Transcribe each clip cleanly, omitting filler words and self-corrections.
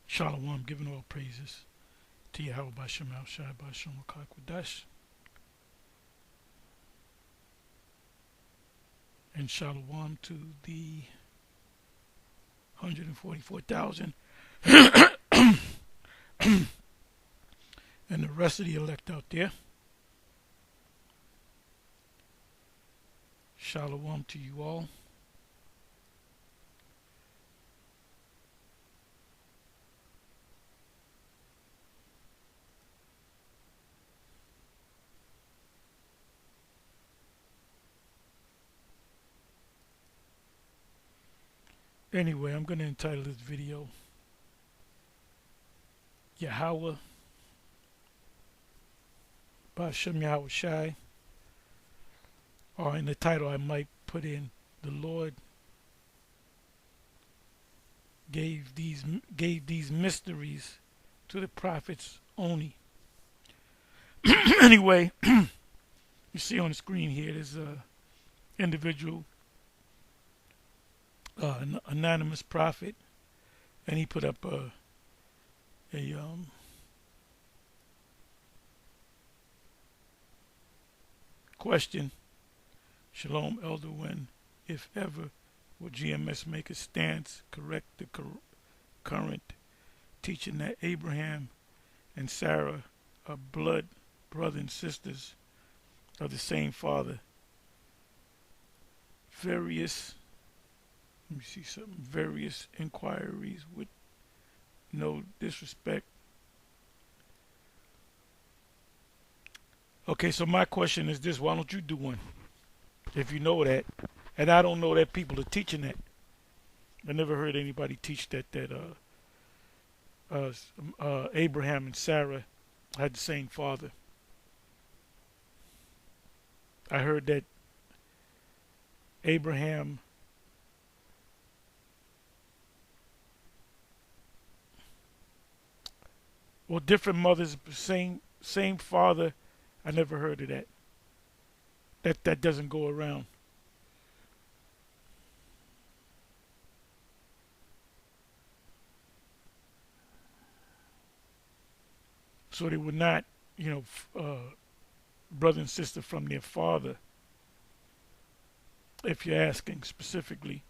Shalom, giving all praises to Yahweh Bashem Al Shai Bashem Wakakwadash, and Shalom to the 144,000 and the rest of the elect out there. Shalom to you all. Anyway, I'm going to entitle this video Yahweh Bashem Yahweh Shai, or in the title I might put in the Lord gave these mysteries to the prophets only. Anyway, you see on the screen here there's a individual, an anonymous prophet, and he put up a question. Shalom, Elder, when, if ever, will GMS make a stance, correct the current teaching that Abraham and Sarah are blood brothers and sisters of the same father? Various inquiries with no disrespect. Okay, so my question is this: why don't you do one if you know that? And I don't know that people are teaching that. I never heard anybody teach that Abraham and Sarah had the same father. I heard that Abraham different mothers, same father. I never heard of that. That doesn't go around. So they were not, brother and sister from their father, if you're asking specifically.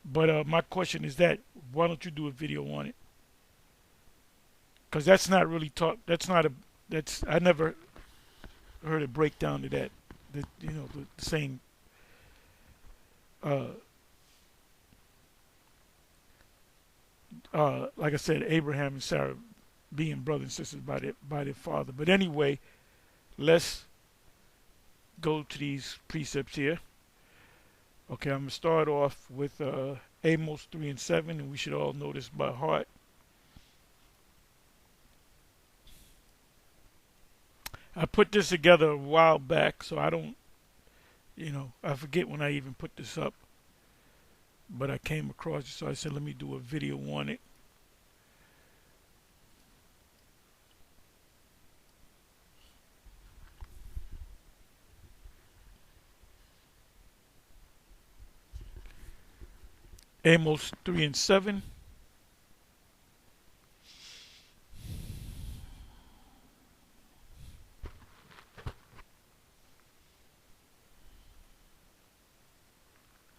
But my question is that, why don't you do a video on it? Because that's not really taught. I never heard a breakdown to that. The same. Like I said, Abraham and Sarah being brothers and sisters by their father. But anyway, let's go to these precepts here. Okay, I'm going to start off with Amos 3 and 7, and we should all know this by heart. I put this together a while back, so I don't, I forget when I even put this up. But I came across it, so I said, let me do a video on it. Amos 3 and 7.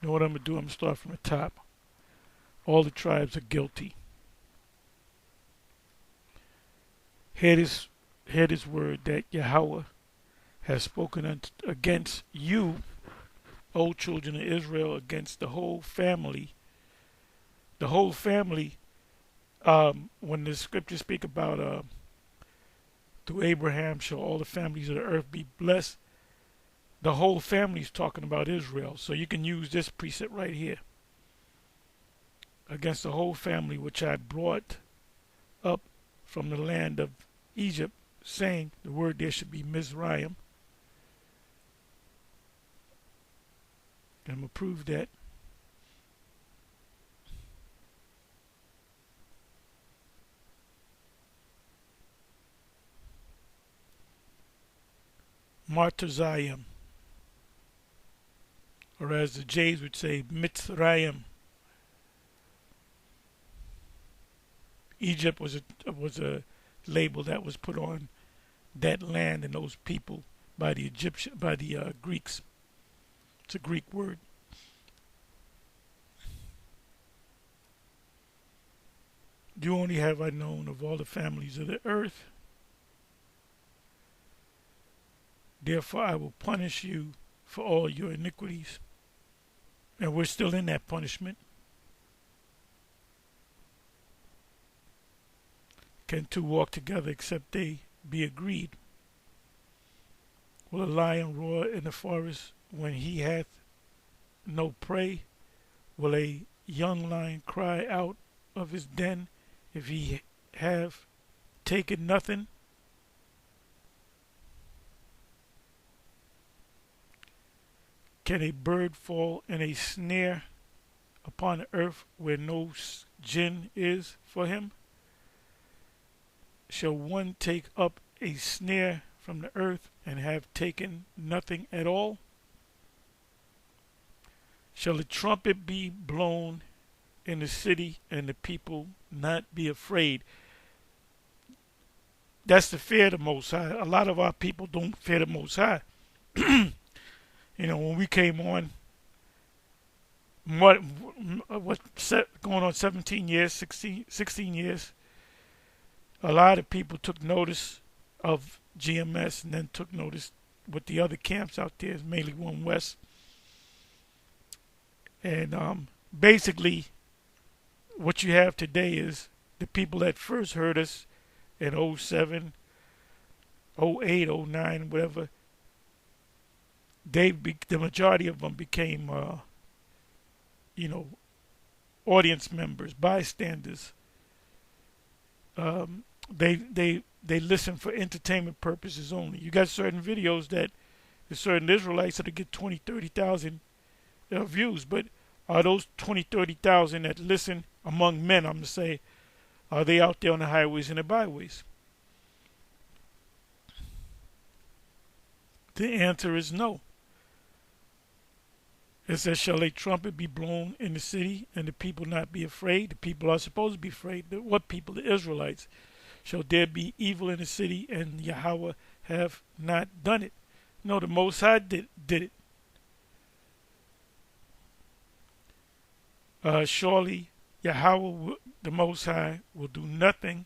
You know what I'm going to do? I'm going to start from the top. All the tribes are guilty. Hear this word that Yahweh has spoken against you, O children of Israel, against the whole family. The whole family, when the scriptures speak about through Abraham shall all the families of the earth be blessed, the whole family is talking about Israel. So you can use this precept right here. Against the whole family which I brought up from the land of Egypt, saying, the word there should be Mizraim. I'm going to prove that. Martezayim. or as the Jays would say, Mitzrayim. Egypt was a label that was put on that land and those people by the Greeks. It's a Greek word. You only have I known of all the families of the earth. Therefore I will punish you for all your iniquities. And we're still in that punishment. Can two walk together except they be agreed? Will a lion roar in the forest when he hath no prey? Will a young lion cry out of his den if he have taken nothing? Can a bird fall in a snare upon the earth where no gin is for him? Shall one take up a snare from the earth and have taken nothing at all? Shall a trumpet be blown in the city and the people not be afraid? That's the fear of the Most High. A lot of our people don't fear the Most High. When we came on, going on 17 years, 16 years, a lot of people took notice of GMS and then took notice with the other camps out there, mainly One West. And basically, what you have today is the people that first heard us in 07, 08, 09, whatever, the majority of them became, audience members, bystanders. They listen for entertainment purposes only. You got certain videos that there's certain Israelites that get 20, 30,000 views, but are those 20, 30,000 that listen among men, I'm going to say, are they out there on the highways and the byways? The answer is no. It says, shall a trumpet be blown in the city and the people not be afraid? The people are supposed to be afraid. What people? The Israelites. Shall there be evil in the city and Yahweh have not done it? No, the Most High did it. Surely Yahweh, the Most High, will do nothing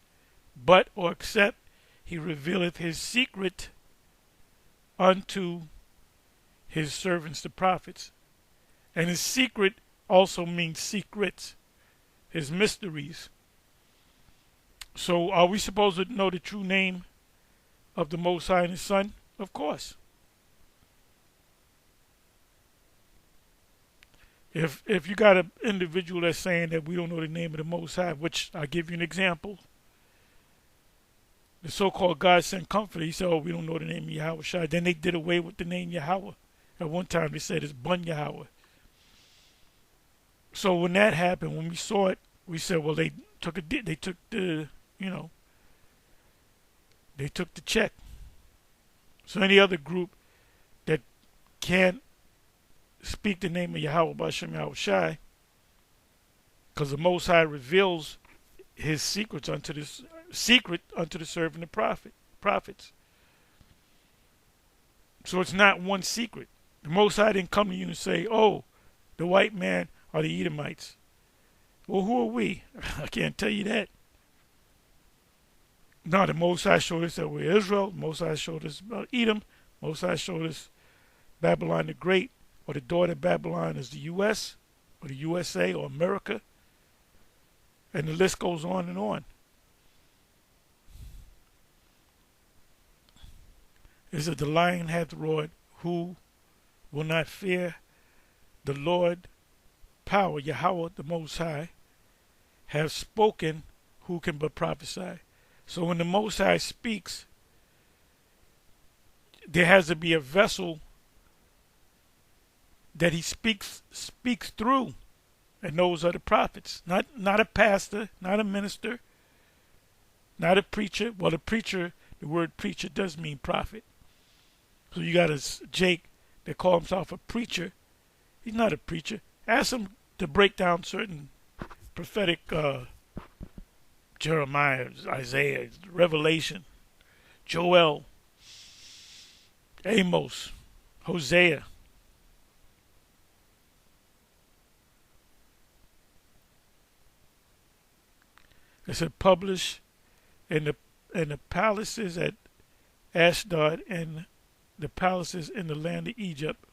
but or except he revealeth his secret unto his servants, the prophets. And his secret also means secrets, his mysteries. So are we supposed to know the true name of the Most High and his Son? Of course. If you got an individual that's saying that we don't know the name of the Most High, which I'll give you an example. The so-called God sent comforter, he said, oh, we don't know the name of Yahweh Shai. Then they did away with the name Yahweh. At one time they said it's Bun Yahweh. So when that happened, when we saw it, we said, well, they took the check. So any other group that can't speak the name of Yahweh B'Shem Yahweh Shai, because the Most High reveals his secret unto the servant of prophets. So it's not one secret. The Most High didn't come to you and say, oh, the white man are the Edomites. Well, who are we? I can't tell you that. No, the Most High showed us that we're Israel. The Most High showed us about Edom. The Most High showed us Babylon the Great, or the daughter of Babylon is the U.S., or the USA, or America. And the list goes on and on. It said, the lion hath roared, who will not fear the Lord? Power, Yahweh, the Most High, have spoken, who can but prophesy? So when the Most High speaks, there has to be a vessel that he speaks through, and those are the prophets. Not a pastor, not a minister, not a preacher. Well, the word preacher does mean prophet. So you got a Jake that called himself a preacher, He's not a preacher. Ask him to break down certain prophetic Jeremiah, Isaiah, Revelation, Joel, Amos, Hosea. It said publish in the palaces at Ashdod and the palaces in the land of Egypt,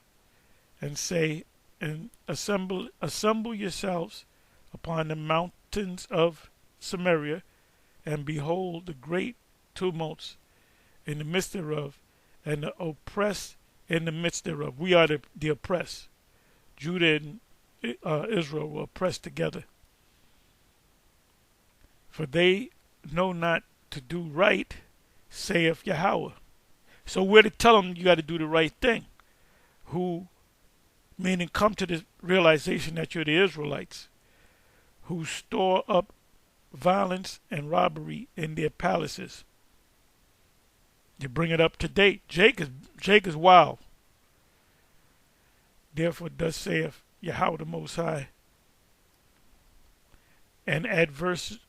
and say, and assemble yourselves upon the mountains of Samaria, and behold the great tumults in the midst thereof, and the oppressed in the midst thereof. We are the oppressed. Judah and Israel were oppressed together. For they know not to do right, saith Yahweh. So we're to tell them you got to do the right thing. Who, meaning come to the realization that you're the Israelites, who store up violence and robbery in their palaces. You bring it up to date. Jake is wild. Therefore thus saith Yahweh the Most High, an adversary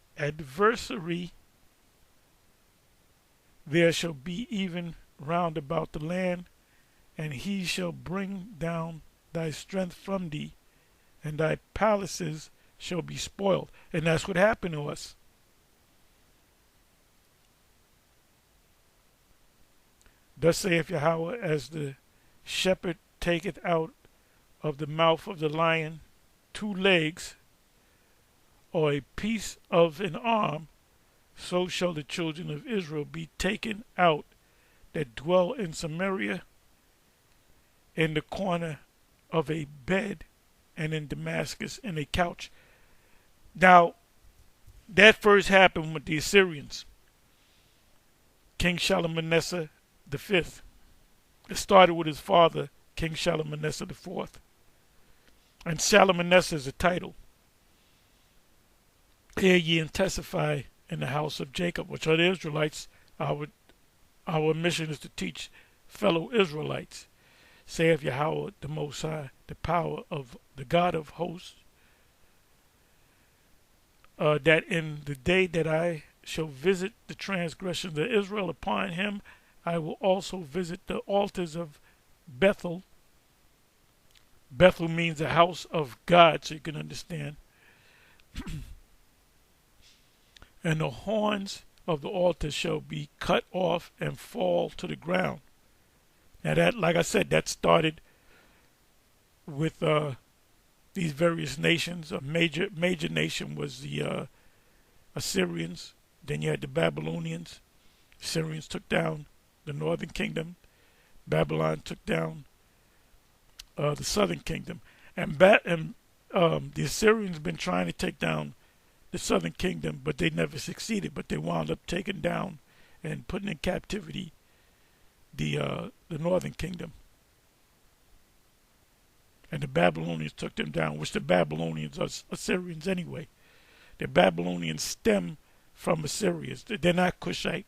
there shall be even round about the land, and he shall bring down thy strength from thee, and thy palaces shall be spoiled. And that's what happened to us. Thus saith Yahweh, as the shepherd taketh out of the mouth of the lion 2 legs, or a piece of an arm, so shall the children of Israel be taken out that dwell in Samaria, in the corner of a bed, and in Damascus in a couch. Now, that first happened with the Assyrians. King Shalmaneser V. It started with his father, King Shalmaneser IV. And Shalmaneser is a title. Hear ye and testify in the house of Jacob, which are the Israelites. Our mission is to teach fellow Israelites, saith Yahweh the Most High, the power of the God of hosts, that in the day that I shall visit the transgressions of Israel upon him, I will also visit the altars of Bethel. Bethel means the house of God, so you can understand. And the horns of the altar shall be cut off and fall to the ground. Now that, like I said, that started with these various nations. A major nation was the Assyrians. Then you had the Babylonians. Assyrians took down the northern kingdom. Babylon took down the southern kingdom. And the Assyrians been trying to take down the southern kingdom, but they never succeeded. But they wound up taking down and putting in captivity the northern kingdom. And the Babylonians took them down, which the Babylonians are Assyrians anyway. The Babylonians stem from Assyrians. They're not Cushite.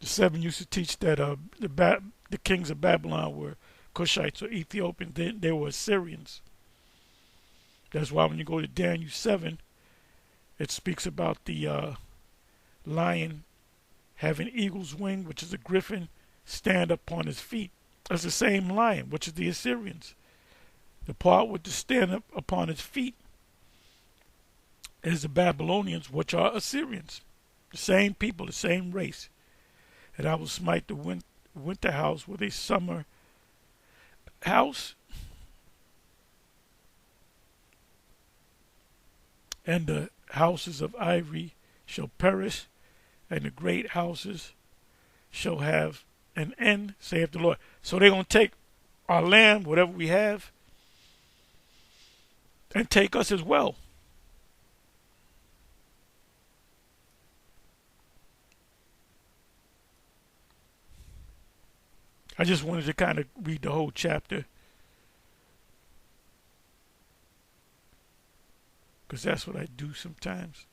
The 7 used to teach that the kings of Babylon were Cushites or Ethiopians. They were Assyrians. That's why when you go to Daniel 7, it speaks about the lion having eagle's wing, which is a griffin, stand upon his feet. That's the same lion, which is the Assyrians. The part with the stand up upon his feet is the Babylonians, which are Assyrians. The same people, the same race. And I will smite the winter house with a summer house, and the houses of ivory shall perish, and the great houses shall have an end, saith the Lord. So they're going to take our land, whatever we have, and take us as well. I just wanted to kind of read the whole chapter, because that's what I do sometimes.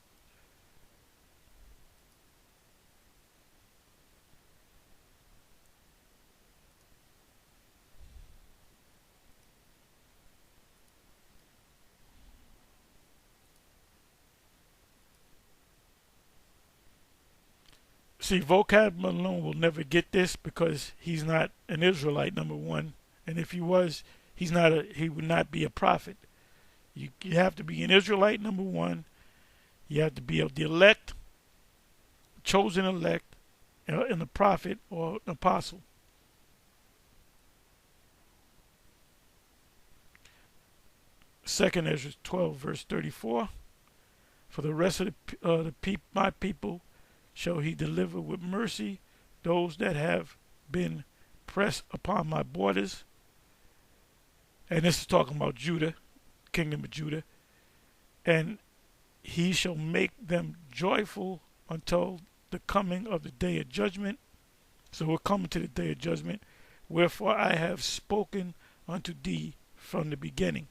See, vocab alone will never get this because he's not an Israelite, number one. And if he was, he would not be a prophet. You have to be an Israelite, number one. You have to be of the elect, chosen elect, and a prophet or an apostle. Second Ezra 12, verse 34. For the rest of my people shall he deliver with mercy those that have been pressed upon my borders. And this is talking about Judah, kingdom of Judah. And he shall make them joyful until the coming of the day of judgment. So we're coming to the day of judgment. Wherefore I have spoken unto thee from the beginning.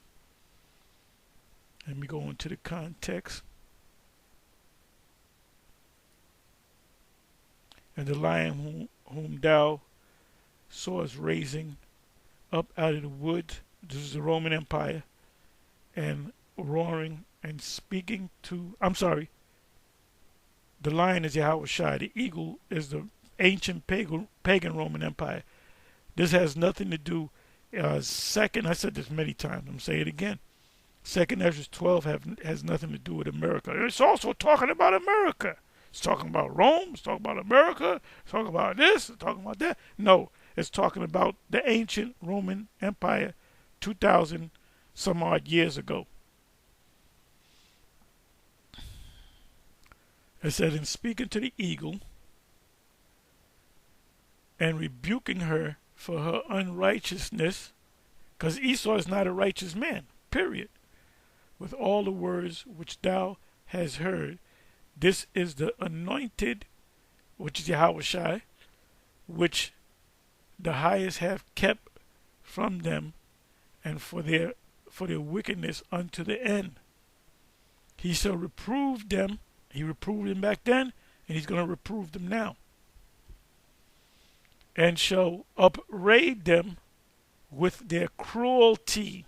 Let me go into the context. And the lion whom thou sawest raising up out of the wood, this is the Roman Empire, and roaring and speaking to, the lion is Yahushua, the eagle is the ancient pagan Roman Empire. This has nothing to do, I said this many times, I'm saying it again. Second Ezra 12 has nothing to do with America. It's also talking about America. It's talking about Rome. It's talking about America. It's talking about this. It's talking about that. No, it's talking about the ancient Roman Empire 2,000 some odd years ago. It said, in speaking to the eagle and rebuking her for her unrighteousness, because Esau is not a righteous man, period. With all the words which thou hast heard, this is the anointed, which is Yahushua, which the highest have kept from them, and for their wickedness unto the end. He shall reprove them. He reproved them back then, and he's going to reprove them now. And shall upbraid them with their cruelty.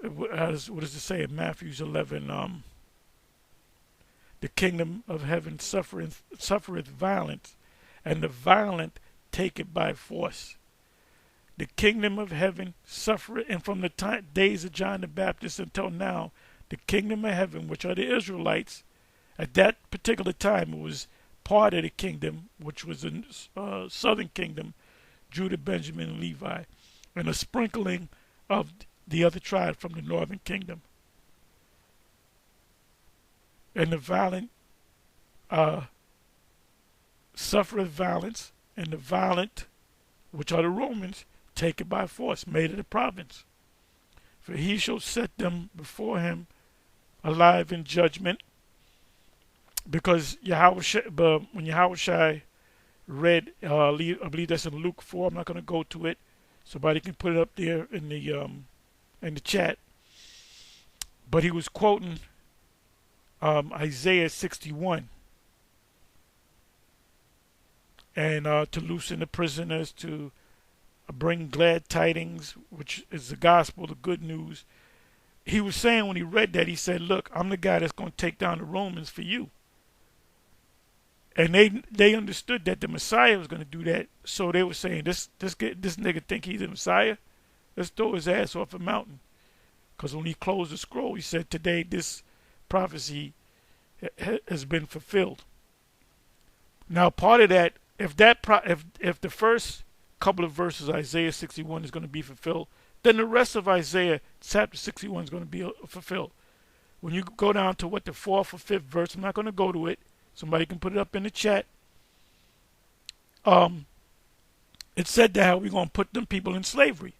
What does it say in Matthew 11? The kingdom of heaven suffereth violence, and the violent take it by force. The kingdom of heaven suffereth, and from the days of John the Baptist until now, the kingdom of heaven, which are the Israelites, at that particular time it was part of the kingdom, which was the southern kingdom, Judah, Benjamin, and Levi, and a sprinkling of the other tribe from the northern kingdom. And the violent suffereth violence, and the violent, which are the Romans, take it by force, made it a province. For he shall set them before him alive in judgment. Because when Yahushua read, I believe that's in Luke 4, I'm not going to go to it. Somebody can put it up there in the chat. But he was quoting Isaiah 61. And to loosen the prisoners, to bring glad tidings, which is the gospel, the good news. He was saying when he read that, he said, look, I'm the guy that's going to take down the Romans for you. And they understood that the Messiah was going to do that. So they were saying, this nigga think he's the Messiah? Let's throw his ass off a mountain. Because when he closed the scroll, he said, today this prophecy has been fulfilled. Now, part of that, if the first couple of verses of Isaiah 61 is going to be fulfilled, then the rest of Isaiah chapter 61 is going to be fulfilled. When you go down to the fourth or fifth verse, I'm not going to go to it. Somebody can put it up in the chat. It said that how we're going to put them people in slavery.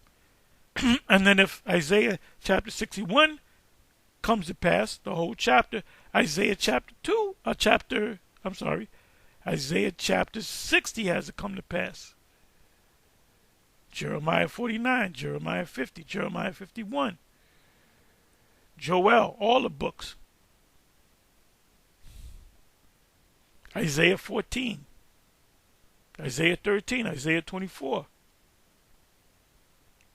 And then if Isaiah chapter 61 comes to pass, the whole chapter, Isaiah chapter 60 has to come to pass. Jeremiah 49, Jeremiah 50, Jeremiah 51, Joel, all the books. Isaiah 14, Isaiah 13, Isaiah 24,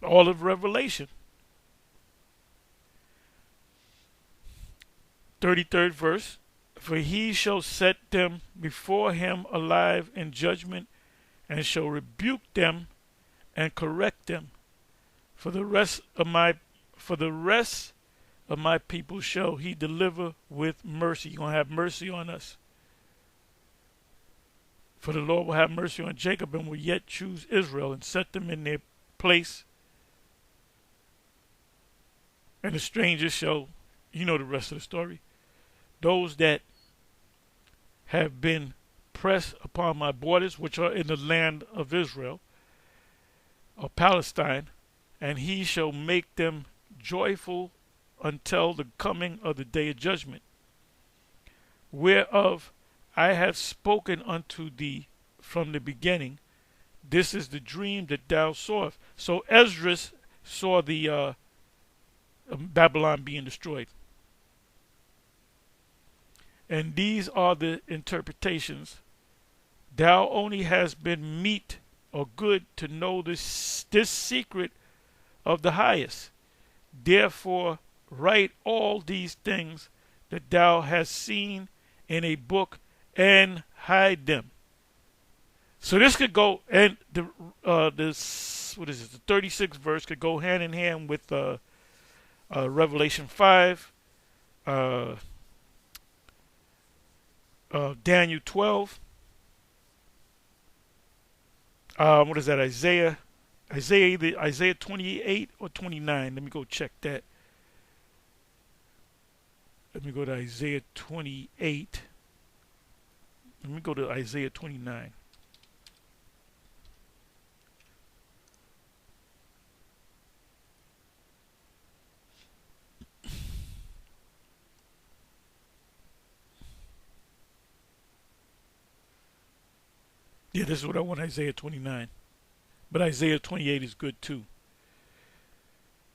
all of Revelation. 33rd verse. For he shall set them before him alive in judgment, and shall rebuke them and correct them. For the rest of my people shall he deliver with mercy. He's gonna have mercy on us. For the Lord will have mercy on Jacob and will yet choose Israel and set them in their place. And the strangers shall, you know the rest of the story. Those that have been pressed upon my borders, which are in the land of Israel, or Palestine, and he shall make them joyful until the coming of the day of judgment, whereof I have spoken unto thee from the beginning. This is the dream that thou sawest. So Esdras saw the Babylon being destroyed. And these are the interpretations. Thou only hast been meet or good to know this secret of the highest. Therefore write all these things that thou hast seen in a book and hide them. So this could go, and this, what is it? The 36th verse could go hand in hand with Revelation 5, Daniel 12. What is that? Isaiah 28 or 29. Let me go check that. Let me go to Isaiah 28. Let me go to Isaiah 29. Yeah, this is what I want, Isaiah 29. But Isaiah 28 is good too.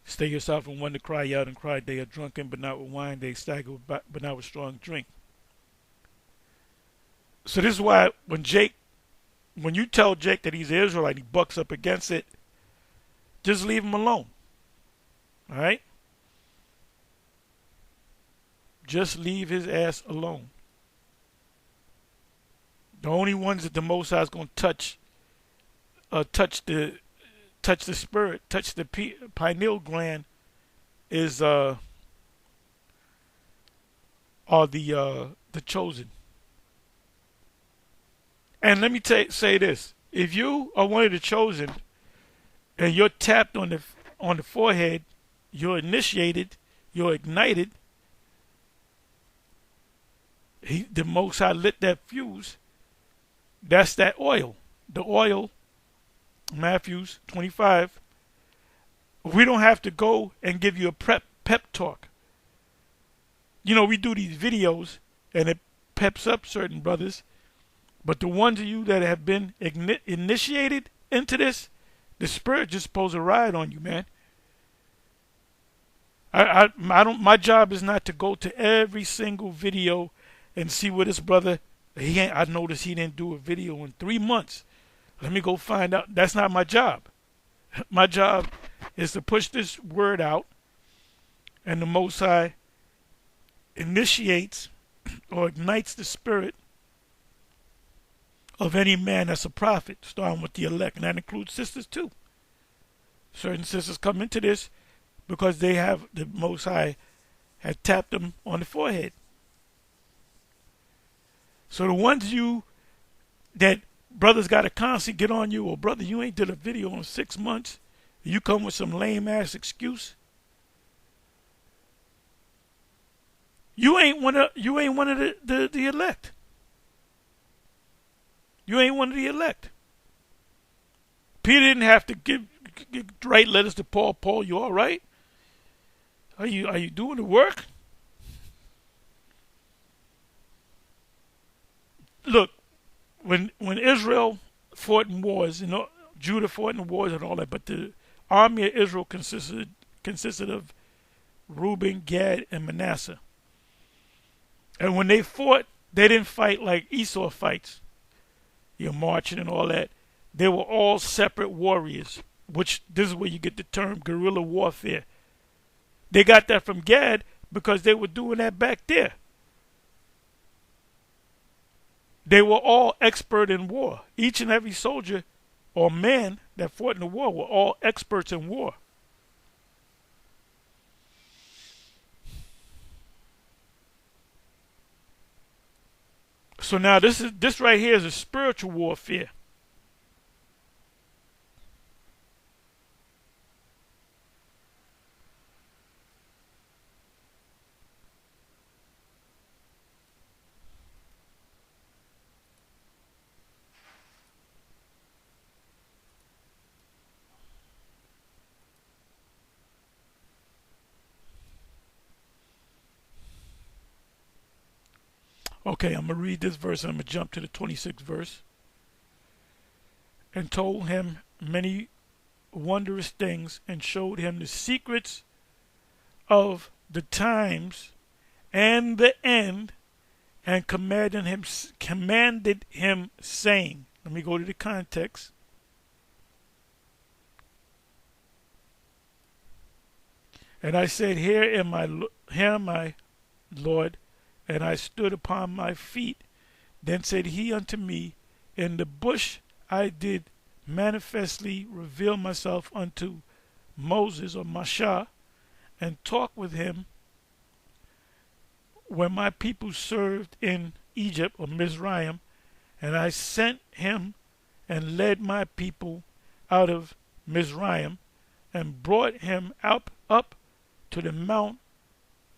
Stay yourself and one to cry out and cry. They are drunken, but not with wine. They stagger, but not with strong drink. So this is why when you tell Jake that he's an Israelite, he bucks up against it, just leave him alone. All right? Just leave his ass alone. The only ones that the Most High is going to touch the spirit, touch the pineal gland, is are the chosen. And let me say this: if you are one of the chosen, and you're tapped on the forehead, you're initiated, you're ignited. The Most High lit that fuse. That's that oil. The oil, Matthews 25. We don't have to go and give you a pep talk. You know, we do these videos and it peps up certain brothers. But the ones of you that have been initiated into this, the Spirit just supposed to ride on you, man. I don't. My job is not to go to every single video and see what this brother. I noticed he didn't do a video in 3 months. Let me go find out. That's not my job. My job is to push this word out, and the Most High initiates or ignites the spirit of any man that's a prophet, starting with the elect, and that includes sisters too. Certain sisters come into this because they have the Most High had tapped them on the forehead. So the ones that brothers got to constantly get on you, or brother, you ain't did a video in 6 months, you come with some lame ass excuse. You ain't one of the elect. You ain't one of the elect. Peter didn't have to write letters to Paul. Paul, you all right? Are you doing the work? Look, when Israel fought in wars, you know, Judah fought in wars and all that, but the army of Israel consisted of Reuben, Gad, and Manasseh. And when they fought, they didn't fight like Esau fights. You're marching and all that. They were all separate warriors, which this is where you get the term guerrilla warfare. They got that from Gad because they were doing that back there. They were all expert in war. Each and every soldier or man that fought in the war were all experts in war. So now this right here is a spiritual warfare. Okay, I'm going to read this verse and I'm going to jump to the 26th verse. And told him many wondrous things and showed him the secrets of the times and the end, and commanded him saying, let me go to the context. And I said, here am I, Lord. And I stood upon my feet. Then said he unto me, in the bush I did manifestly reveal myself unto Moses or Masha, and talk with him when my people served in Egypt or Mizraim, and I sent him and led my people out of Mizraim, and brought him up to the mount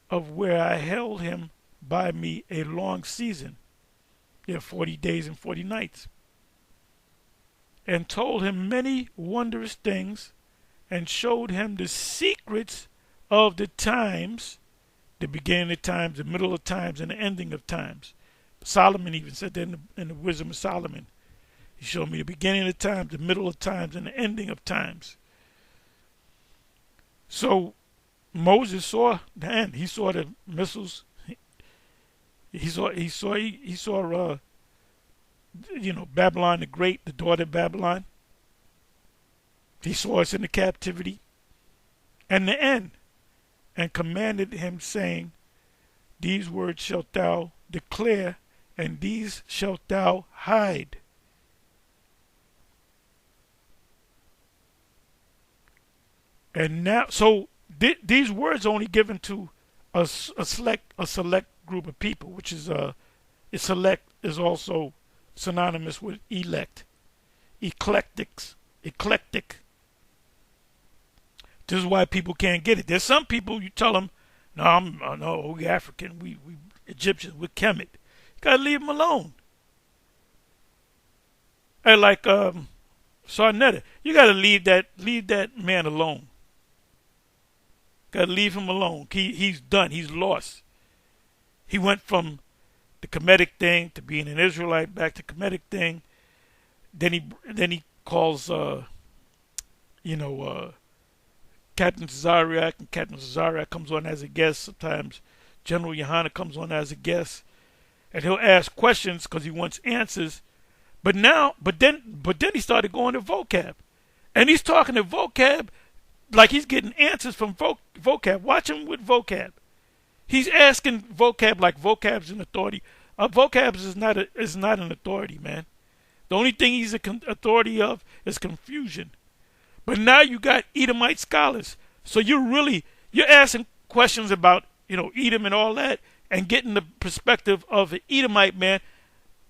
of where I held him by me a long season, 40 days and 40 nights, and told him many wondrous things, and showed him the secrets of the times, the beginning of times, the middle of times, and the ending of times. Solomon even said that in the Wisdom of Solomon. He showed me the beginning of times, the middle of times, and the ending of times. So Moses saw the end. He saw the missiles. He saw Babylon the Great, the daughter of Babylon. He saw us in the captivity and the end, and commanded him, saying, these words shalt thou declare, and these shalt thou hide. And now, so these words are only given to a select group of people, which is select is also synonymous with elect, eclectic. This is why people can't get it. There's some people you tell them, no, we African, we Egyptians, we're Kemet. You gotta leave them alone. And like Sarnetta, you gotta leave that man alone. Gotta leave him alone. He's done. He's lost. He went from the Kemetic thing to being an Israelite, back to Kemetic thing. Then he calls Captain Zariak, and Captain Zariak comes on as a guest. Sometimes General Yohana comes on as a guest, and he'll ask questions because he wants answers. But then he started going to vocab, and he's talking to vocab like he's getting answers from vocab. Watch him with vocab. He's asking vocab like vocab's an authority. Vocab is not an authority, man. The only thing he's an authority of is confusion. But now you got Edomite scholars, so you're asking questions about Edom and all that, and getting the perspective of an Edomite man.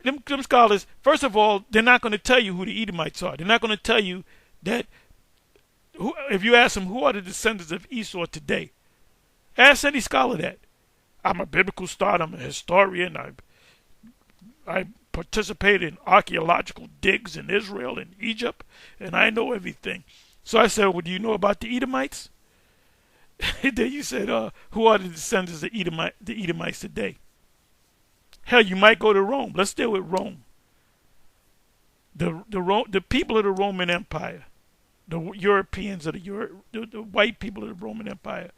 Them scholars, first of all, they're not going to tell you who the Edomites are. They're not going to tell you that. If you ask them who are the descendants of Esau today, ask any scholar that. I'm a biblical scholar. I'm a historian. I participated in archaeological digs in Israel and Egypt, and I know everything. So I said, well, do you know about the Edomites? Then you said, who are the descendants of the Edomites today? Hell, you might go to Rome. Let's deal with Rome. The people of the Roman Empire, the Europeans, the white people of the Roman Empire.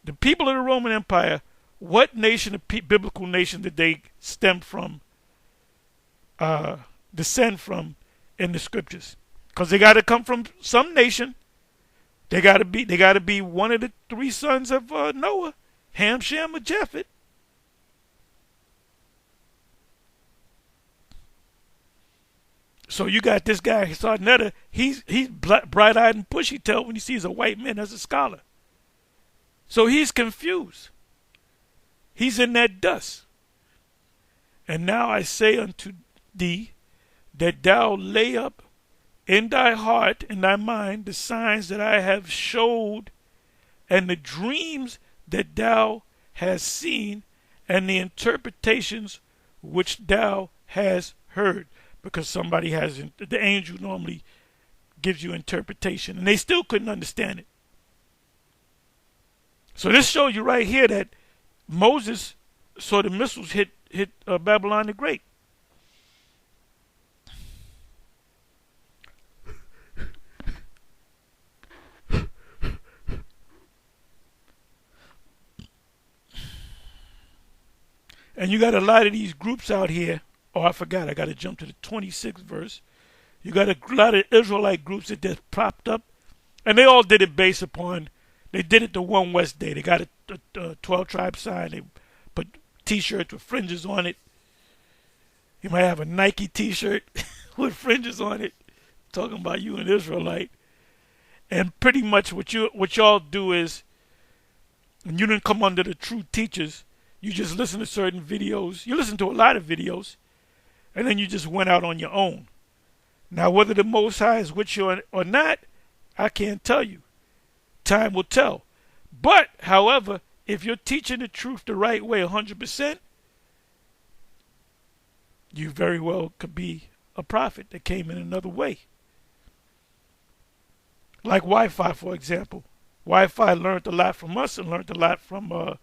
The people of the Roman Empire, what nation, biblical nation, did they descend from in the scriptures? Because they got to come from some nation. They got to be one of the three sons of Noah, Ham, Shem, or Japheth. So you got this guy, Sarnetta, he's bright-eyed and bushy-tailed when he sees a white man as a scholar. So he's confused. He's in that dust. And now I say unto thee, that thou lay up in thy heart and thy mind the signs that I have showed, and the dreams that thou hast seen, and the interpretations which thou hast heard. Because somebody has, the angel normally gives you interpretation, and they still couldn't understand it. So this shows you right here that Moses saw the missiles hit Babylon the Great. And you got a lot of these groups out here. Oh, I forgot. I got to jump to the 26th verse. You got a lot of Israelite groups that just propped up. And they all did it based upon, they did it the One West Day. They got a 12 tribe sign. They put T-shirts with fringes on it. You might have a Nike T-shirt with fringes on it, talking about you an Israelite. And pretty much what y'all do is, when you didn't come under the true teachers, you just listen to certain videos. You listen to a lot of videos, and then you just went out on your own. Now, whether the Most High is with you or not, I can't tell you. Time will tell. But, however, if you're teaching the truth the right way 100%, you very well could be a prophet that came in another way. Like Wi-Fi, for example. Wi-Fi learned a lot from us and learned a lot from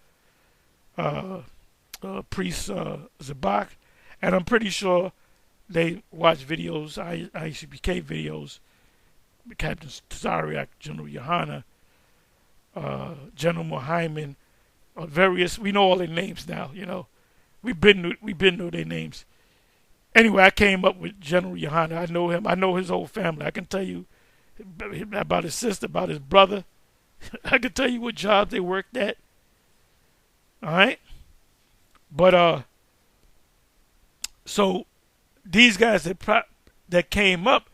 Priest Zabak. And I'm pretty sure they watch videos, ICBK videos, Captain Tazariak, General Yohana, General Muhammad, various, we know all their names now, you know. We've been know their names. Anyway, I came up with General Yohana. I know him. I know his whole family. I can tell you about his sister, about his brother. I can tell you what jobs they worked at. All right? But, so these guys that came up,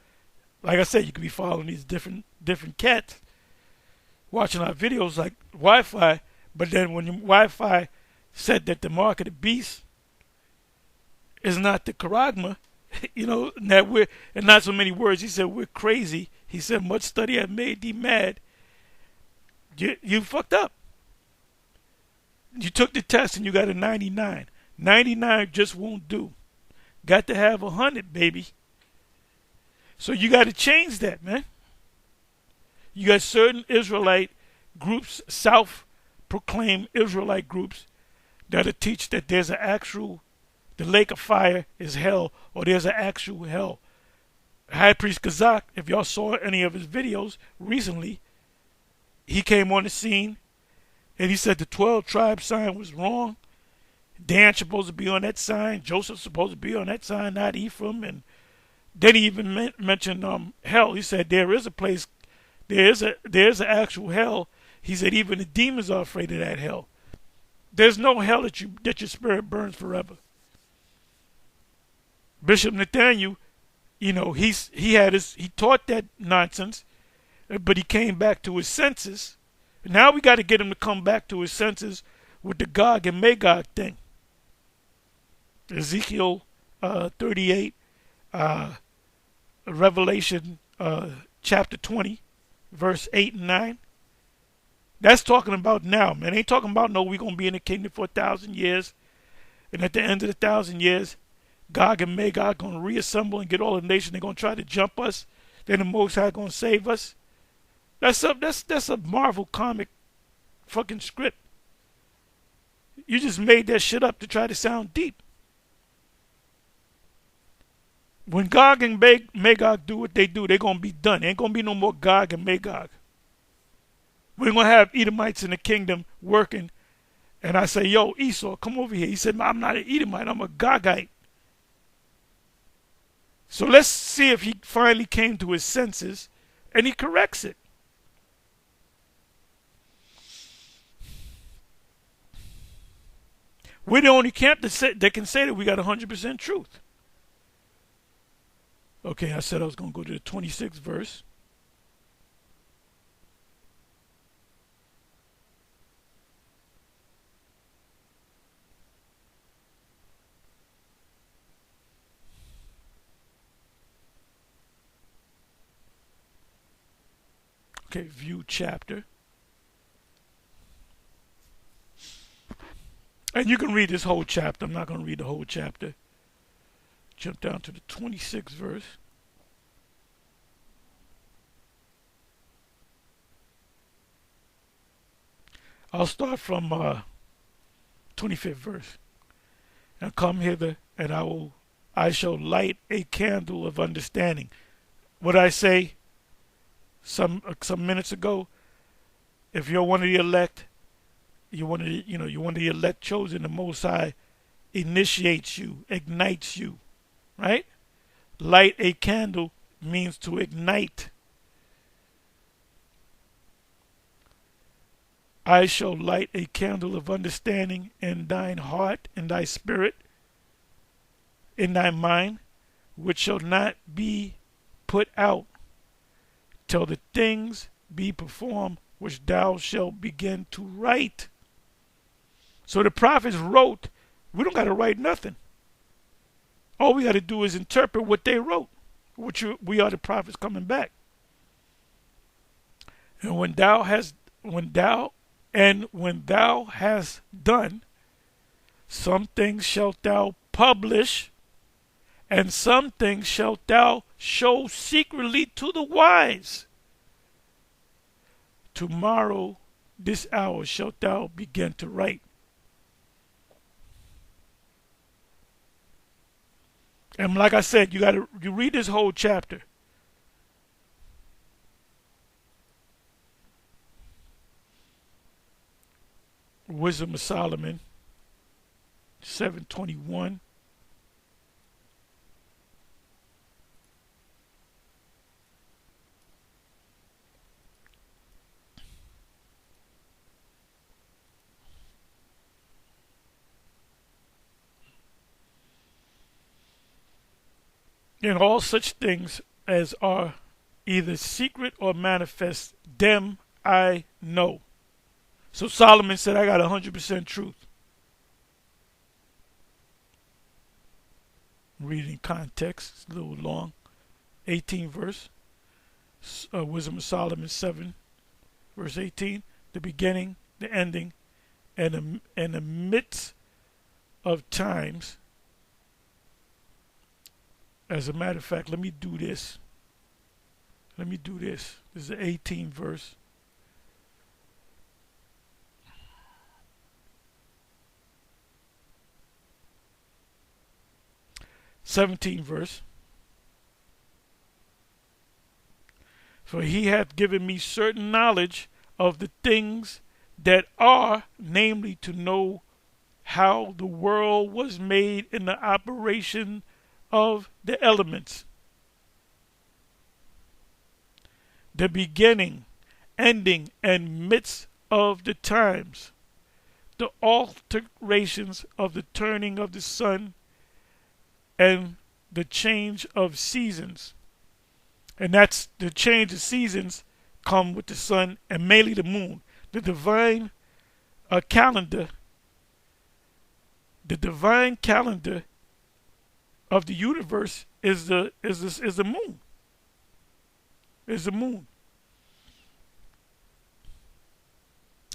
like I said, you could be following these different cats, watching our videos like Wi-Fi, but then when Wi-Fi said that the mark of the beast is not the charagma, you know, that we're, and not so many words, he said we're crazy. He said much study has made thee mad. You fucked up. You took the test and you got a 99. 99 just won't do. Got to have 100, baby. So you got to change that, man. You got certain Israelite groups, self-proclaimed Israelite groups, that'll teach that there's an actual, the lake of fire is hell, or there's an actual hell. High Priest Kazak, if y'all saw any of his videos recently, he came on the scene and he said the 12 tribe sign was wrong. Dan's supposed to be on that sign. Joseph's supposed to be on that sign, not Ephraim. And then he even mentioned hell. He said there is a place, there's an actual hell. He said even the demons are afraid of that hell. There's no hell that your spirit burns forever. Bishop Nathaniel, you know, he taught that nonsense, but he came back to his senses. Now we got to get him to come back to his senses with the Gog and Magog thing. Ezekiel 38, Revelation chapter 20, verse 8 and 9. That's talking about now, man. Ain't talking about no, we're going to be in the kingdom for 1,000 years. And at the end of the 1,000 years, Gog and Magog going to reassemble and get all the nations. They're going to try to jump us. Then the Most High going to save us. That's a Marvel comic fucking script. You just made that shit up to try to sound deep. When Gog and Magog do what they do, they're going to be done. Ain't going to be no more Gog and Magog. We're going to have Edomites in the kingdom working. And I say, yo, Esau, come over here. He said, I'm not an Edomite. I'm a Gogite. So let's see if he finally came to his senses and he corrects it. We're the only camp that can say that we got 100% truth. Okay, I said I was going to go to the 26th verse. Okay, view chapter. And you can read this whole chapter. I'm not going to read the whole chapter. Jump down to the 26th verse. I'll start from 25th verse. And come hither, and I shall light a candle of understanding. What I say some minutes ago, if you're one of the elect, you're one of the elect chosen, the Most High initiates you, ignites you, right? Light a candle means to ignite. I shall light a candle of understanding in thine heart, in thy spirit, in thy mind, which shall not be put out till the things be performed which thou shalt begin to write. So the prophets wrote. We don't got to write nothing. All we got to do is interpret what they wrote, we are the prophets coming back. And when thou hast done, some things shalt thou publish, and some things shalt thou show secretly to the wise. Tomorrow, this hour, shalt thou begin to write. And like I said, you read this whole chapter. Wisdom of Solomon 7:21. In all such things as are either secret or manifest, them I know. So Solomon said, I got 100% truth. Reading context, it's a little long. 18th verse, Wisdom of Solomon 7, verse 18. The beginning, the ending, and the midst of times. As a matter of fact, let me do this. This is the 18th verse. '17th verse. For he hath given me certain knowledge of the things that are, namely to know how the world was made in the operation of the elements, the beginning, ending, and midst of the times, the alterations of the turning of the sun, and the change of seasons. And that's the change of seasons come with the sun and mainly the moon. The divine calendar, of the universe is the moon. Is the moon.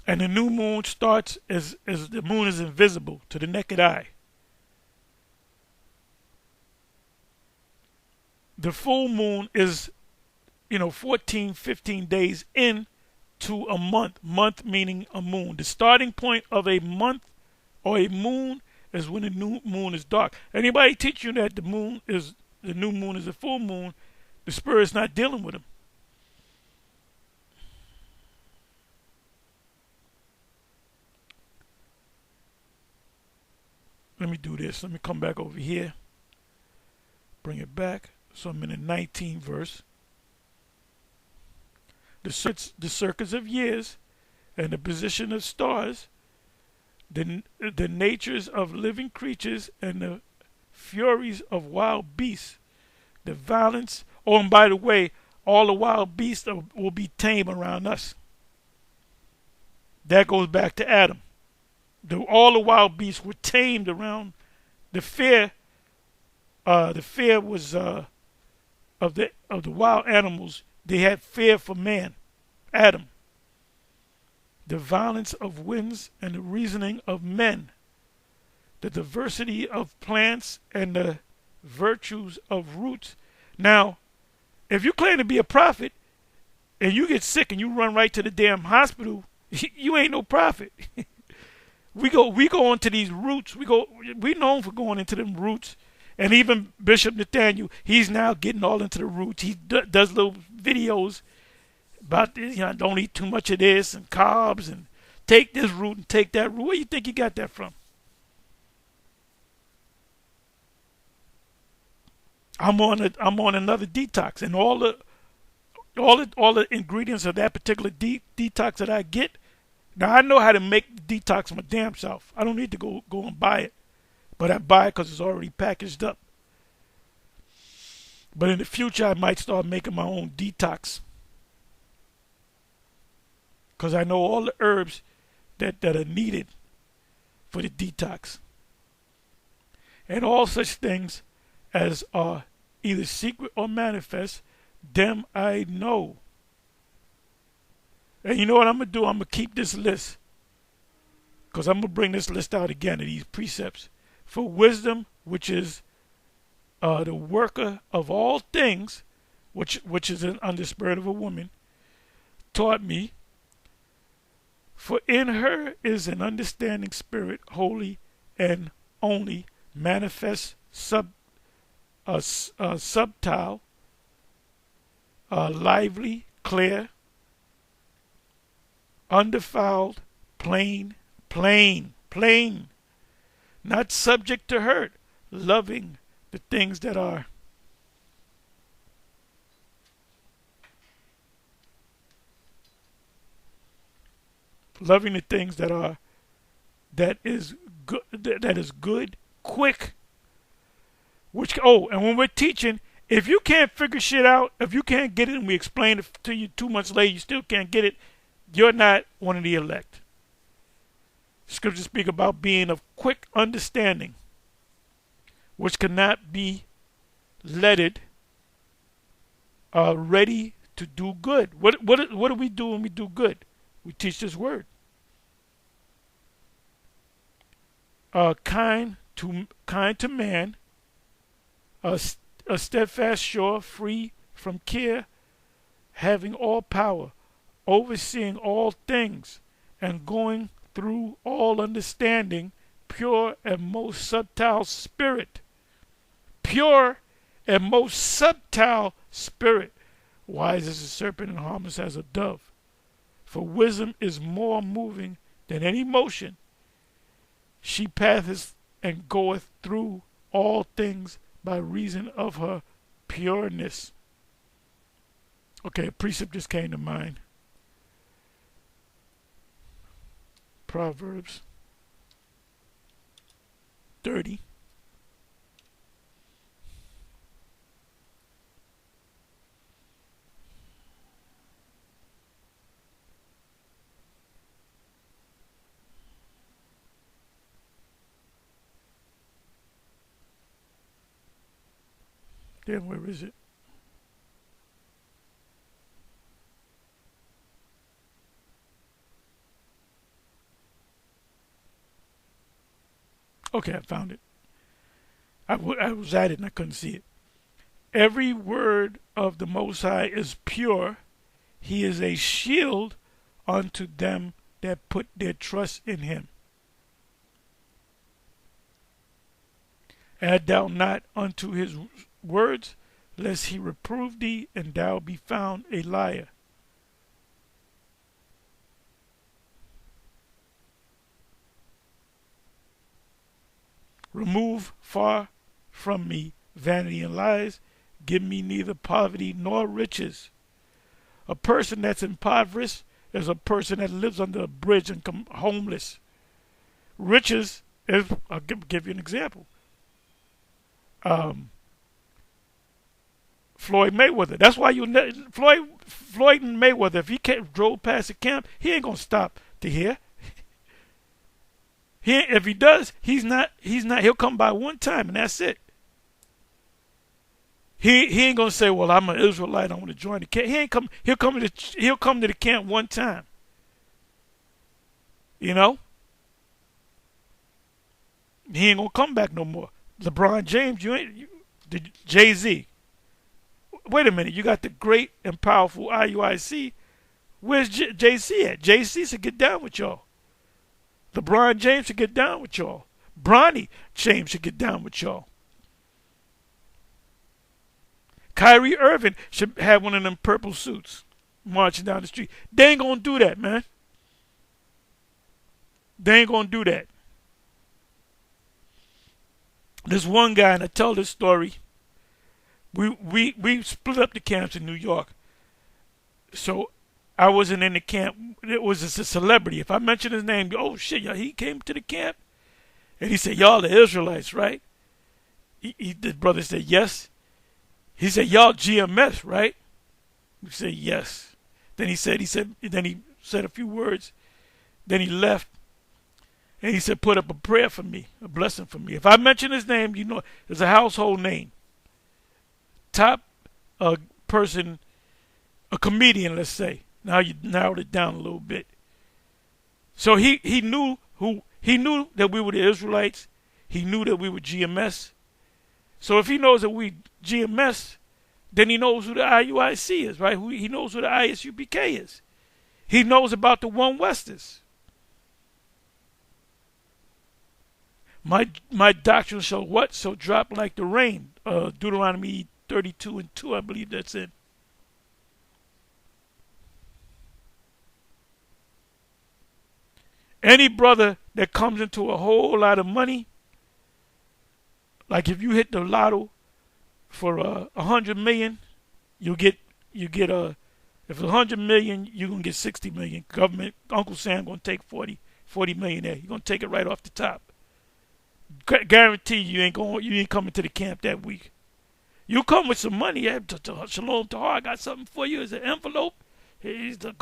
And the new moon starts as the moon is invisible to the naked eye. The full moon is, 14, 15 days into a month. Month meaning a moon. The starting point of a month or a moon is when the new moon is dark. Anybody teach you that the new moon is a full moon, the spirit's not dealing with them. Let me do this. Let me come back over here. Bring it back. So I'm in the 19th verse. The circuits of years and the position of stars the natures of living creatures and the furies of wild beasts, the violence. Oh, and by the way, all the wild beasts will be tame around us. That goes back to Adam. All the wild beasts were tamed around. The fear, was of the wild animals. They had fear for man, Adam. The violence of winds and the reasoning of men, the diversity of plants and the virtues of roots. Now, if you claim to be a prophet and you get sick and you run right to the damn hospital, you ain't no prophet. we go into these roots. We known for going into them roots. And even Bishop Nathaniel, he's now getting all into the roots. He does little videos about this, don't eat too much of this and carbs and take this root and take that root. Where you think you got that from? I'm on another detox, and all the ingredients of that particular detox that I get. Now I know how to make the detox my damn self. I don't need to go and buy it, but I buy it because it's already packaged up. But in the future, I might start making my own detox, because I know all the herbs that are needed for the detox, and all such things as are either secret or manifest, them I know. And you know what I'm going to do? I'm going to keep this list, because I'm going to bring this list out again of these precepts. For wisdom, which is the worker of all things, which is an under spirit of a woman, taught me. For in her is an understanding spirit, holy and only, manifest, subtile, lively, clear, undefiled, plain, not subject to hurt, loving the things that are. Loving the things that is good, quick. And when we're teaching, if you can't figure shit out, if you can't get it and we explain it to you 2 months later, you still can't get it, you're not one of the elect. Scriptures speak about being of quick understanding, which cannot be leaded, ready to do good. What do we do when we do good? We teach this word. Kind to man, a steadfast, sure, free from care, having all power, overseeing all things, and going through all understanding, pure and most subtile spirit. Pure and most subtile spirit, wise as a serpent and harmless as a dove. For wisdom is more moving than any motion. She passeth and goeth through all things by reason of her pureness. Okay, a precept just came to mind. Proverbs 30. Then where is it? Okay, I found it. I was at it and I couldn't see it. Every word of the Most High is pure. He is a shield unto them that put their trust in him. Add thou not unto his words, lest he reprove thee, and thou be found a liar. Remove far from me vanity and lies. Give me neither poverty nor riches. A person that's impoverished is a person that lives under a bridge and homeless. riches is, I'll give you an example. Um, Floyd Mayweather. That's why Floyd and Mayweather, if he drove past the camp, he ain't gonna stop to hear. If he does, he's not. He'll come by one time and that's it. He ain't gonna say, "Well, I'm an Israelite. I want to join the camp." He ain't come. He'll come to the camp one time. You know, he ain't gonna come back no more. LeBron James, Jay-Z. Wait a minute, you got the great and powerful IUIC. Where's Jay-Z at? Jay-Z should get down with y'all. LeBron James should get down with y'all. Bronny James should get down with y'all. Kyrie Irving should have one of them purple suits marching down the street. They ain't gonna do that, man. They ain't gonna do that. There's one guy, and I tell this story. We split up the camps in New York. So I wasn't in the camp. It was a celebrity. If I mention his name, oh shit, y'all, he came to the camp. And he said, y'all the Israelites, right? The brother said, yes. He said, y'all GMS, right? We said, yes. Then he said a few words. Then he left. And he said, put up a prayer for me, a blessing for me. If I mention his name, you know, it's a household name. Top person, a comedian, let's say. Now you narrowed it down a little bit. So he knew that we were the Israelites. He knew that we were GMS. So if he knows that we GMS, then he knows who the IUIC is, right? He knows who the ISUPK is. He knows about the One Westers. My doctrine shall what? So drop like the rain. Deuteronomy 32:2, I believe that's it. Any brother that comes into a whole lot of money, like if you hit the lotto for 100 million, you get if it's 100 million, you're gonna get 60 million. Government, Uncle Sam gonna take 40 million there. You're gonna take it right off the top. Guarantee you ain't coming to the camp that week. You come with some money. Shalom Tahar, I got something for you. It's an envelope. Here's the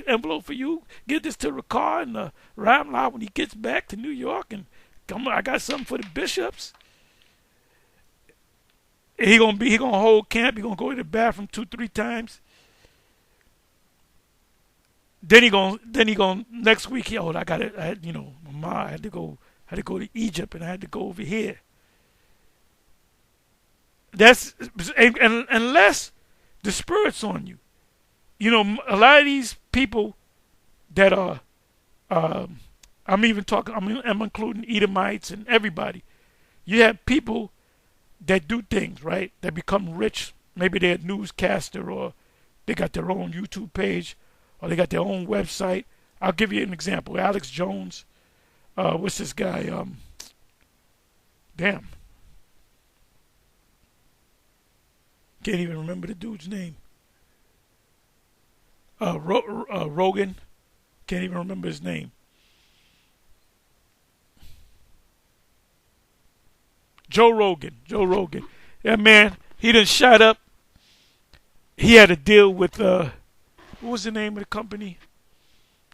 envelope for you. Give this to Ricard and Ramla when he gets back to New York. And I got something for the bishops. He gonna hold camp. He gonna go to the bathroom 2-3 times. Then he gonna next week. I had to go to Egypt and I had to go over here. That's and unless the spirit's on you. You know, a lot of these people that are, I'm including Edomites and everybody. You have people that do things, right? That become rich. Maybe they're a newscaster or they got their own YouTube page or they got their own website. I'll give you an example. Alex Jones. What's this guy? Damn. Can't even remember the dude's name. Rogan. Can't even remember his name. Joe Rogan. Yeah, man. He done shot up. He had a deal with, what was the name of the company?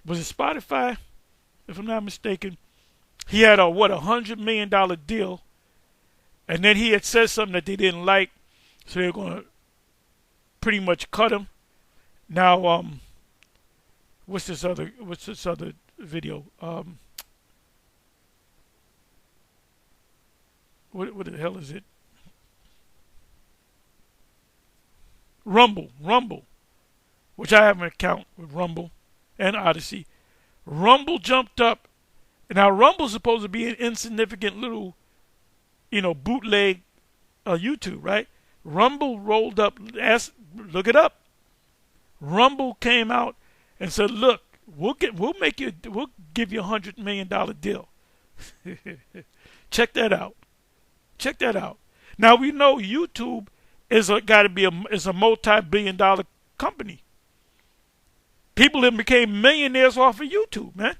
Was it Spotify? If I'm not mistaken. He had $100 million deal. And then he had said something that they didn't like. So they're going to pretty much cut him. Now, what's this other video? What the hell is it? Rumble, which I have an account with Rumble and Odyssey. Rumble jumped up. Now Rumble's supposed to be an insignificant little, bootleg YouTube, right? Rumble rolled up. Look it up. Rumble came out and said, "Look, we'll give you $100 million deal." Check that out. Now we know YouTube is a multi-billion-dollar company. People have became millionaires off of YouTube, man.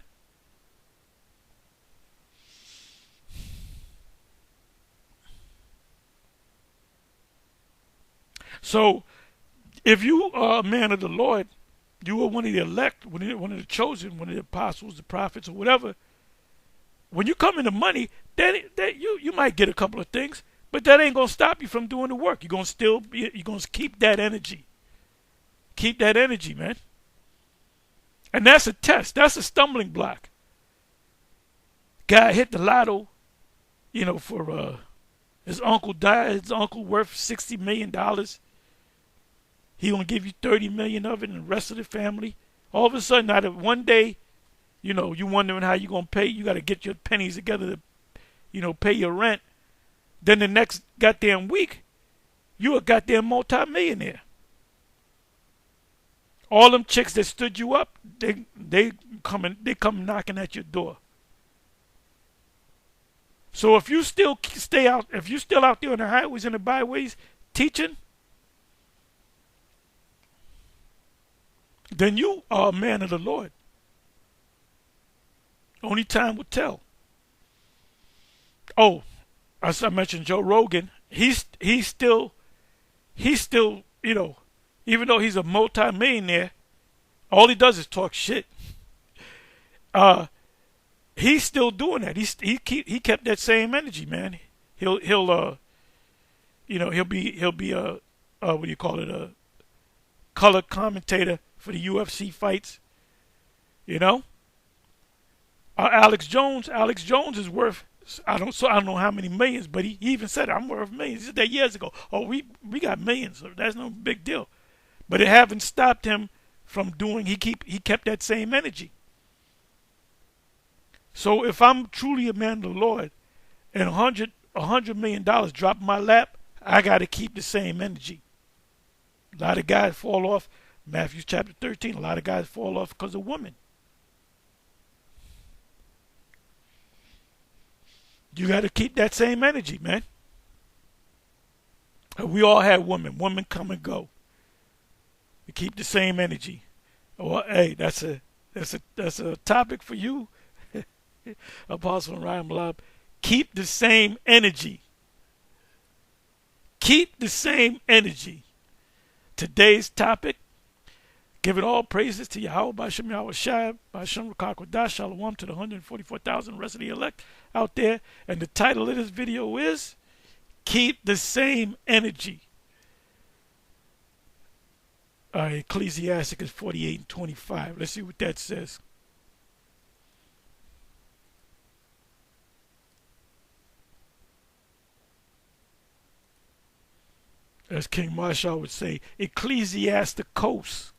So if you are a man of the Lord, you are one of the elect, one of the chosen, one of the apostles, the prophets, or whatever. When you come into money, that you might get a couple of things, but that ain't gonna stop you from doing the work. You're gonna keep that energy. Keep that energy, man. And that's a test. That's a stumbling block. Guy hit the lotto, for his uncle died. His uncle worth $60 million. He gonna give you 30 million of it, and the rest of the family. All of a sudden, out of one day, you wondering how you gonna pay. You got to get your pennies together to, pay your rent. Then the next goddamn week, you a goddamn multi-millionaire. All them chicks that stood you up, they come knocking at your door. So if you still out there on the highways and the byways teaching, then you are a man of the Lord. Only time will tell. Oh, as I mentioned, Joe Rogan, he's still, even though he's a multi-millionaire, all he does is talk shit. He's still doing that. He kept that same energy, man. He'll be a what do you call it, a color commentator for the UFC fights. Alex Jones is worth, I don't know how many millions, but he even said I'm worth millions. He said that years ago. Oh, we got millions, so that's no big deal. But it haven't stopped him from doing. He kept that same energy. So if I'm truly a man of the Lord, and $100 million drop in my lap, I got to keep the same energy. A lot of guys fall off. Matthew chapter 13. A lot of guys fall off because of women. You got to keep that same energy, man. We all have women. Women come and go. You keep the same energy. Well, hey, that's a topic for you, Apostle Ryan Malab. Keep the same energy. Keep the same energy. Today's topic: giving all praises to Yahweh, B'Shem Yahweh Shai, B'Shem Rakakwadash, Shalom to the 144,000 rest of the elect out there. And the title of this video is Keep the Same Energy. Ecclesiasticus 48:25. Let's see what that says. As King Marshall would say, Ecclesiasticos.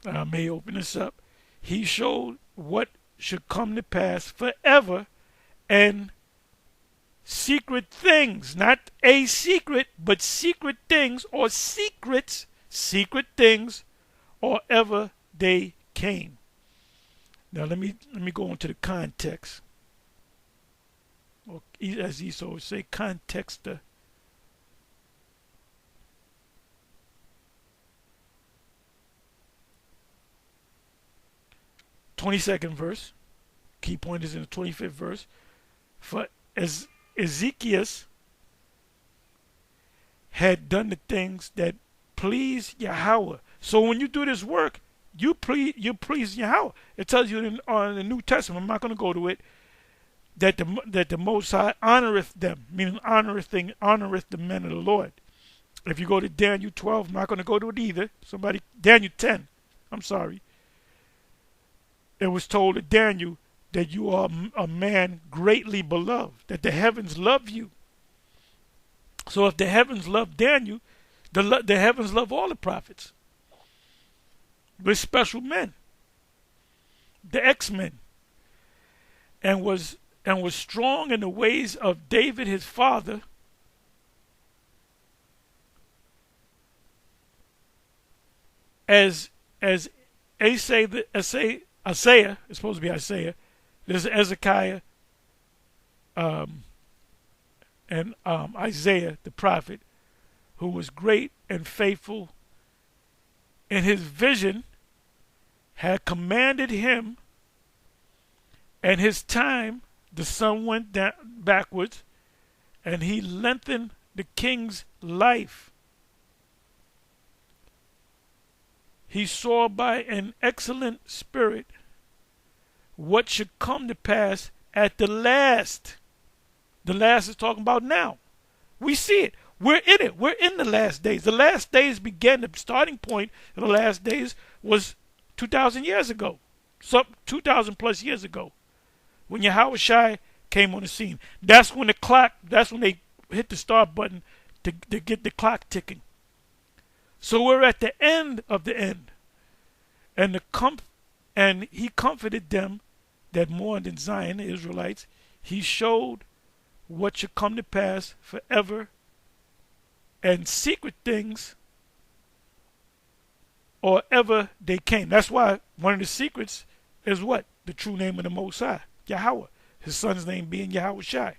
I may open this up. He showed what should come to pass forever, and secret things, not a secret, but secret things, or secrets, secret things, or ever they came. Now let me go into the context, or as Esau would say, context. 22nd verse. Key point is in the 25th verse. For as Ezekiel had done the things that please Yahweh. So when you do this work, you please Yahweh. It tells you in the New Testament, I'm not going to go to it, that the Most High honoreth them, meaning honoreth the men of the Lord. If you go to Daniel 12, I'm not going to go to it either. Daniel 10, I'm sorry. It was told to Daniel that you are a man greatly beloved, that the heavens love you. So if the heavens love Daniel, the heavens love all the prophets. We're special men, the X-Men, and was strong in the ways of David his father, as Isaiah, it's supposed to be Isaiah. There's Hezekiah and Isaiah the prophet, who was great and faithful in his vision, had commanded him and his time the sun went down backwards, and he lengthened the king's life. He saw by an excellent spirit what should come to pass at the last. The last is talking about now. We see it. We're in it. We're in the last days. The last days began. The starting point of the last days was 2,000 years ago. Some 2,000 plus years ago, when Yahweh Shai came on the scene. That's when they hit the start button to get the clock ticking. So we're at the end of the end. And he comforted them that mourned in Zion, the Israelites. He showed what should come to pass forever, and secret things or ever they came. That's why one of the secrets is what? The true name of the Most High, Yahweh. His son's name being Yahweh Shai.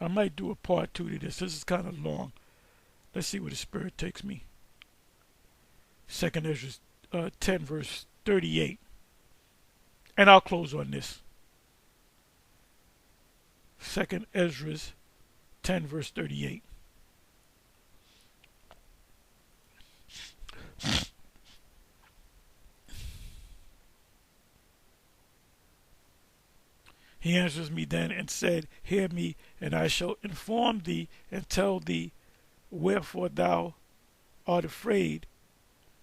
I might do a part 2 to this. This is kind of long. Let's see where the Spirit takes me. 2nd Ezra 10 verse 38. And I'll close on this. 2nd Ezra 10 verse 38. He answers me then and said, Hear me, and I shall inform thee and tell thee wherefore thou art afraid.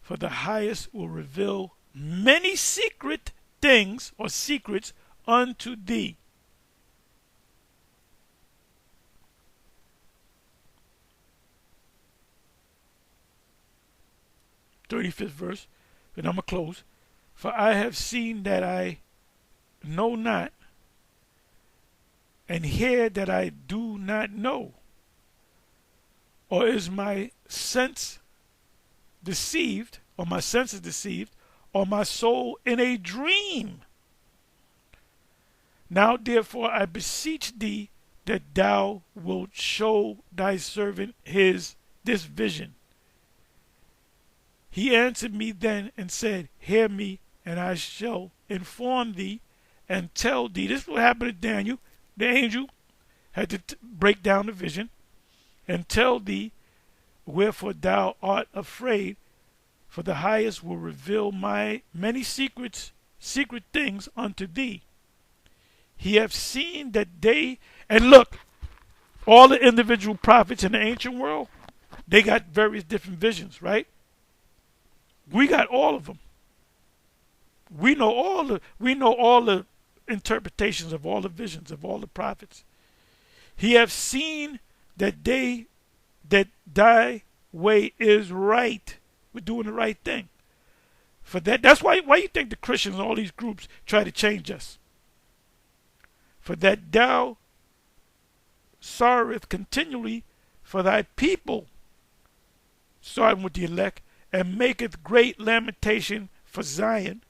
For the highest will reveal many secret things or secrets unto thee. "35th verse, and I'm going to close. For I have seen that I know not, and hear that I do not know. Or is my sense deceived, or my senses deceived, or my soul in a dream? Now therefore I beseech thee that thou wilt show thy servant this vision. He answered me then and said, Hear me, and I shall inform thee and tell thee." This is what happened to Daniel. The angel had to break down the vision and tell thee wherefore thou art afraid. For the highest will reveal my many secret things unto thee. He hath seen that they, and look, all the individual prophets in the ancient world, they got various different visions, right? We got all of them. We know all the interpretations of all the visions of all the prophets. He hath seen that thy way is right. We're doing the right thing. For that's why you think the Christians and all these groups try to change us. For that thou sorroweth continually for thy people, starting with the elect, and maketh great lamentation for Zion,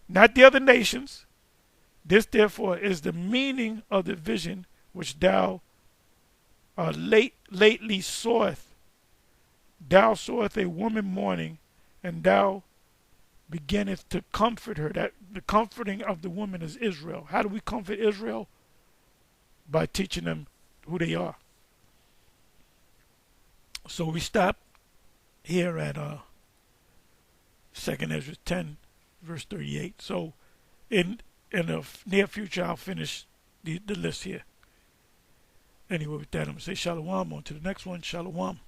not the other nations. This therefore is the meaning of the vision which thou lately sawest. Thou sawest a woman mourning, and thou beginnest to comfort her. That the comforting of the woman is Israel. How do we comfort Israel? By teaching them who they are. So we stop here at 2nd Ezra 10 verse 38. So in the near future I'll finish the list here. Anyway, with that I'm going to say shalom. On to the next one. Shalom.